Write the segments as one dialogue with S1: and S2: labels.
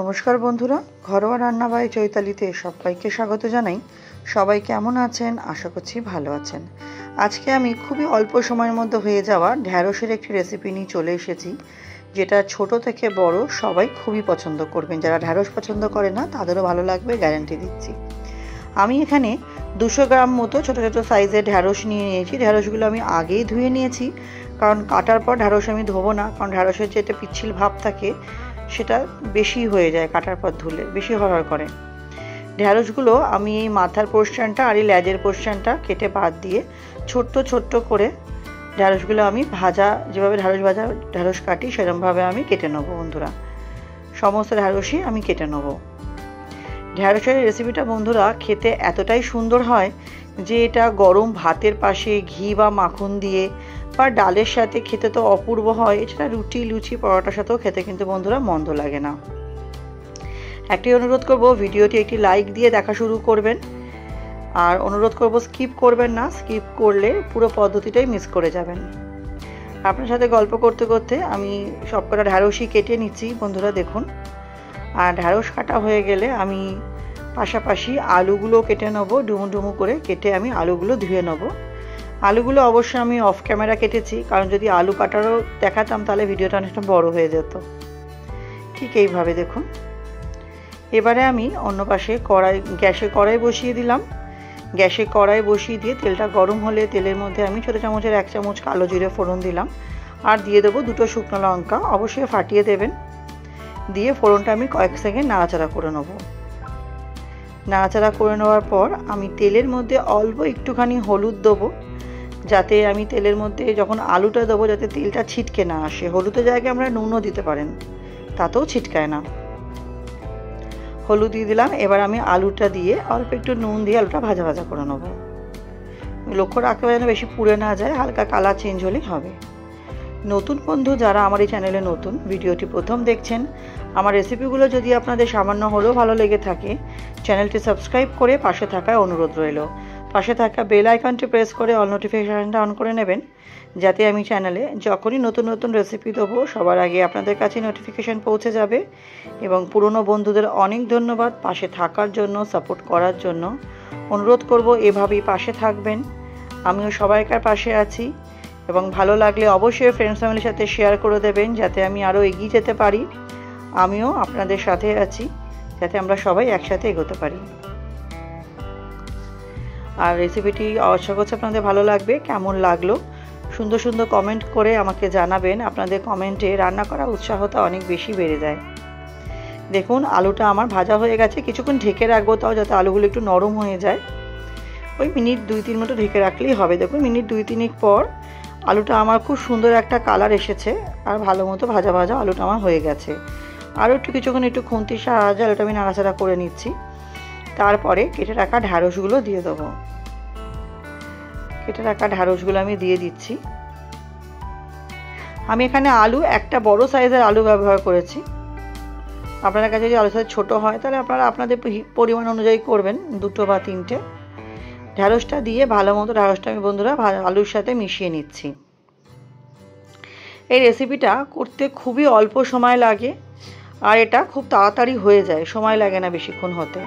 S1: নমস্কার বন্ধুরা, ঘরোয়া রান্না বাই চৈতালিতে সবাইকে স্বাগত জানাই। সবাই কেমন আছেন? আশা করছি ভালো আছেন। আজকে আমি খুবই অল্প সময়ের মধ্যে হয়ে যাওয়া ঢ্যাঁড়সের একটি রেসিপি নিয়ে চলে এসেছি, যেটা ছোট থেকে বড় সবাই খুবই পছন্দ করবেন। যারা ঢ্যাঁড়স পছন্দ করে না তাদেরও ভালো লাগবে, গ্যারান্টি দিচ্ছি। আমি এখানে 200 গ্রাম মতো ছোটো ছোটো সাইজের ঢ্যাঁড়স নিয়ে নিয়েছি। ঢ্যাঁড়সগুলো আমি আগেই ধুয়ে নিয়েছি, কারণ কাটার পর ঢ্যাঁড়স আমি ধোবো না, কারণ ঢ্যাঁড়সের যে একটা পিচ্ছিল ভাব থাকে সেটা বেশি হয়ে যায়, কাটার পর ধুলে বেশি হরহর করে। ঢ্যাঁড়সগুলো আমি এই মাথার পোর্শনটা আর এই লেজের পোর্শনটা কেটে বাদ দিয়ে ছোট্ট ছোট্ট করে ঢ্যাঁড়সগুলো আমি যেভাবে ঢ্যাঁড়স কাটি সেরকমভাবে আমি কেটে নেবো বন্ধুরা। সমস্ত ঢ্যাঁড়সই আমি কেটে নেবো। ঢ্যাঁড়সের রেসিপিটা বন্ধুরা খেতে এতটাই সুন্দর হয় যে এটা গরম ভাতের পাশে ঘি বা মাখন দিয়ে বা ডালের সাথে খেতে তো অপূর্ব হয়। এছাড়া রুটি, লুচি, পরোটার সাথেও খেতে কিন্তু বন্ধুরা মন্দ লাগে না। একটি অনুরোধ করব, ভিডিওটি একটি লাইক দিয়ে দেখা শুরু করবেন। আর অনুরোধ করব স্কিপ করবেন না, স্কিপ করলে পুরো পদ্ধতিটাই মিস করে যাবেন। আপনার সাথে গল্প করতে করতে আমি সবকটা ঢ্যাঁড়সই কেটে নিচ্ছি বন্ধুরা, দেখুন। আর ঢ্যাঁড়স কাটা হয়ে গেলে আমি পাশাপাশি আলুগুলো কেটে নেবো। ডুমু ডুমু করে কেটে আমি আলুগুলো ধুয়ে নেবো। আলুগুলো অবশ্যই আমি অফ ক্যামেরা কেটেছি, কারণ যদি আলু কাটারও দেখাতাম তাহলে ভিডিওটা অনেকটা বড় হয়ে যেত। ঠিক এইভাবে দেখুন। এবারে আমি অন্য পাশে গ্যাসে কড়াই বসিয়ে দিলাম। গ্যাসে কড়াই বসিয়ে দিয়ে তেলটা গরম হলে তেলের মধ্যে আমি ছোটো চামচের 1 চামচ কালো জিরে ফোড়ন দিলাম, আর দিয়ে দেবো 2টো শুকনো লঙ্কা, অবশ্যই ফাটিয়ে দেবেন। দিয়ে ফোড়নটা আমি কয়েক সেকেন্ড নাড়াচাড়া করে নেবো। নাড়াচাড়া করে নেওয়ার পর আমি তেলের মধ্যে অল্প একটুখানি হলুদ দেবো, যাতে আমি তেলের মধ্যে যখন আলুটা দেবো যাতে তেলটা ছিটকে না আসে। হলুদের জায়গায় আমরা নুনও দিতে পারেন, তাতেও ছিটকায় না। হলুদ দিয়ে দিলাম। এবার আমি আলুটা দিয়ে অল্প একটু নুন দিয়ে আলুটা ভাজা ভাজা করে নেব। লক্ষ্য রাখতে যেন বেশি পুড়ে না যায়, হালকা কালার চেঞ্জ হলেই হবে। নতুন বন্ধু যারা আমার এই চ্যানেলে নতুন, ভিডিওটি প্রথম দেখছেন, আমার রেসিপিগুলো যদি আপনাদের সামান্য হলেও ভালো লেগে থাকে, চ্যানেলটি সাবস্ক্রাইব করে পাশে থাকার অনুরোধ রইল। পাশে থাকা বেল আইকনটি প্রেস করে অল নোটিফিকেশানটা অন করে নেবেন, যাতে আমি চ্যানেলে যখনই নতুন নতুন রেসিপি দেবো সবার আগে আপনাদের কাছে নোটিফিকেশান পৌঁছে যাবে। এবং পুরনো বন্ধুদের অনেক ধন্যবাদ পাশে থাকার জন্য, সাপোর্ট করার জন্য। অনুরোধ করব এভাবেই পাশে থাকবেন। আমিও সবাইকার পাশে আছি, এবং ভালো লাগলে অবশ্যই ফ্রেন্ডস ফ্যামিলির সাথে শেয়ার করে দেবেন, যাতে আমি আরও এগিয়ে যেতে পারি। আমিও আপনাদের সাথে আছি, যাতে আমরা সবাই একসাথে এগোতে পারি। আর রেসিপিটি আশা করছি আপনাদের ভালো লাগবে। কেমন লাগলো সুন্দর সুন্দর কমেন্ট করে আমাকে জানাবেন। আপনাদের কমেন্টে রান্না করার উৎসাহটা অনেক বেশি বেড়ে যায়। দেখুন আলুটা আমার ভাজা হয়ে গেছে। কিছুক্ষণ ঢেকে রাখবো, তাও যাতে আলুগুলো একটু নরম হয়ে যায়। ওই মিনিট 2-3 মতো ঢেকে রাখলেই হবে। দেখুন মিনিট 2-3 পর আলুটা আমার খুব সুন্দর একটা কালার এসেছে, আর ভালো মতো ভাজা ভাজা আলুটা আমার হয়ে গেছে। আরও কিছুক্ষণ একটু খুন্তির সাহায্যে আলুটা আমি নাড়াচাড়া করে নিচ্ছি। তারপরে কেটে রাখা ঢ্যাঁড়সগুলো দিয়ে দেবো। কেটে রাখা ঢ্যাঁড়সগুলো আমি দিয়ে দিচ্ছি। আমি এখানে আলু একটা বড় সাইজের আলু ব্যবহার করেছি। আপনাদের কাছে যদি আলু সাইজ ছোটো হয় তাহলে আপনারা আপনাদের পরিমাণ অনুযায়ী করবেন, 2 বা 3টে। ঢ্যাঁড়সটা দিয়ে ভালো মতো ঢ্যাঁড়সটা আমি বন্ধুরা আলুর সাথে মিশিয়ে নিচ্ছি। এই রেসিপিটা করতে খুবই অল্প সময় লাগে, আর এটা খুব তাড়াতাড়ি হয়ে যায়, সময় লাগে না বেশিক্ষণ হতে।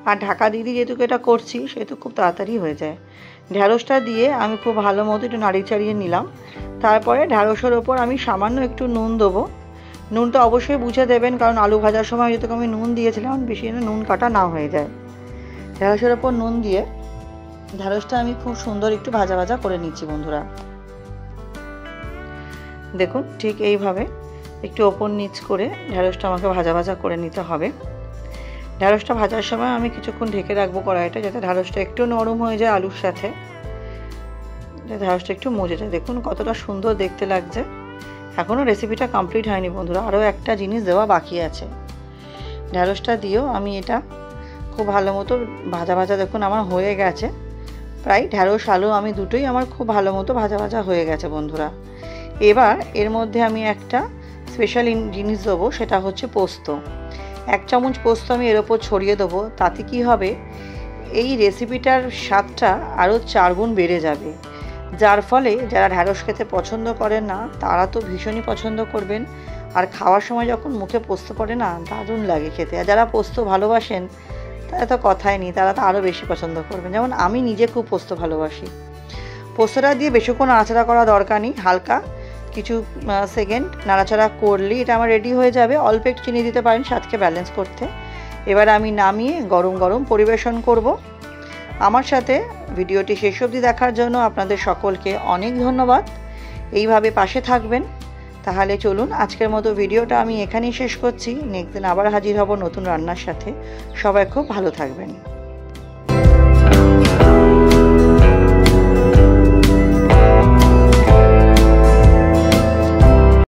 S1: আর ঢাকা দিয়ে যেহেতু এটা করছি সেহেতু খুব তাড়াতাড়ি হয়ে যায়। ঢ্যাঁড়সটা দিয়ে আমি খুব ভালো মতো একটু নাড়িয়ে চাড়িয়ে নিলাম। তারপরে ঢ্যাঁড়সের ওপর আমি সামান্য একটু নুন দেবো। নুনটা অবশ্যই বুঝে দেবেন, কারণ আলু ভাজার সময় যেহেতু আমি নুন দিয়েছিলাম, বেশি যেন নুন কাটা না হয়ে যায়। ঢ্যাঁড়সের ওপর নুন দিয়ে ঢ্যাঁড়সটা আমি খুব সুন্দর একটু ভাজা ভাজা করে নিচ্ছি বন্ধুরা। দেখুন ঠিক এইভাবে একটু ওপর নিচ করে ঢ্যাঁড়সটা আমাকে ভাজা ভাজা করে নিতে হবে। ঢ্যাঁড়সটা ভাজার সময় আমি কিছুক্ষণ ঢেকে রাখবো কড়াইটা, যাতে ঢ্যাঁড়সটা একটু নরম হয়ে যায় আলুর সাথে, যাতে ঢ্যাঁড়সটা একটু মজে যায়। দেখুন কতটা সুন্দর দেখতে লাগছে। এখনও রেসিপিটা কমপ্লিট হয়নি বন্ধুরা, আরও একটা জিনিস দেওয়া বাকি আছে। ঢ্যাঁড়সটা দিয়েও আমি এটা খুব ভালো মতো ভাজা ভাজা দেখুন আমার হয়ে গেছে। প্রায় ঢ্যাঁড়স আলু আমি দুটোই আমার খুব ভালো মতো ভাজা ভাজা হয়ে গেছে বন্ধুরা। এবার এর মধ্যে আমি একটা স্পেশাল জিনিস দেবো, সেটা হচ্ছে পোস্ত। 1 চামচ পোস্ত আমি এর ওপর ছড়িয়ে দেবো। তাতে কি হবে, এই রেসিপিটার স্বাদটা আরও 4 গুণ বেড়ে যাবে। যার ফলে যারা ঢ্যাঁড়স খেতে পছন্দ করেন না তারা তো ভীষণই পছন্দ করবেন, আর খাওয়ার সময় যখন মুখে পোস্ত পড়ে না, দারুণ লাগে খেতে। আর যারা পোস্ত ভালোবাসেন তারা তো কথাই নেই, তারা তো আরও বেশি পছন্দ করবেন। যেমন আমি নিজে খুব পোস্ত ভালোবাসি। পোস্তটা দিয়ে বেশিক্ষণ নাড়াচাড়া করা দরকার নেই, হালকা কিছু সেকেন্ড নাড়াচাড়া করলেই এটা আমার রেডি হয়ে যাবে। অল্প একটু চিনি দিতে পারেন স্বাদকে ব্যালেন্স করতে। এবার আমি নামিয়ে গরম গরম পরিবেশন করব। আমার সাথে ভিডিওটি শেষ অবধি দেখার জন্য আপনাদের সকলকে অনেক ধন্যবাদ। এইভাবে পাশে থাকবেন। তাহলে চলুন আজকের মতো ভিডিওটা আমি এখানেই শেষ করছি। নেক্সট দিন আবার হাজির হব নতুন রান্নার সাথে। সবাই খুব ভালো থাকবেন।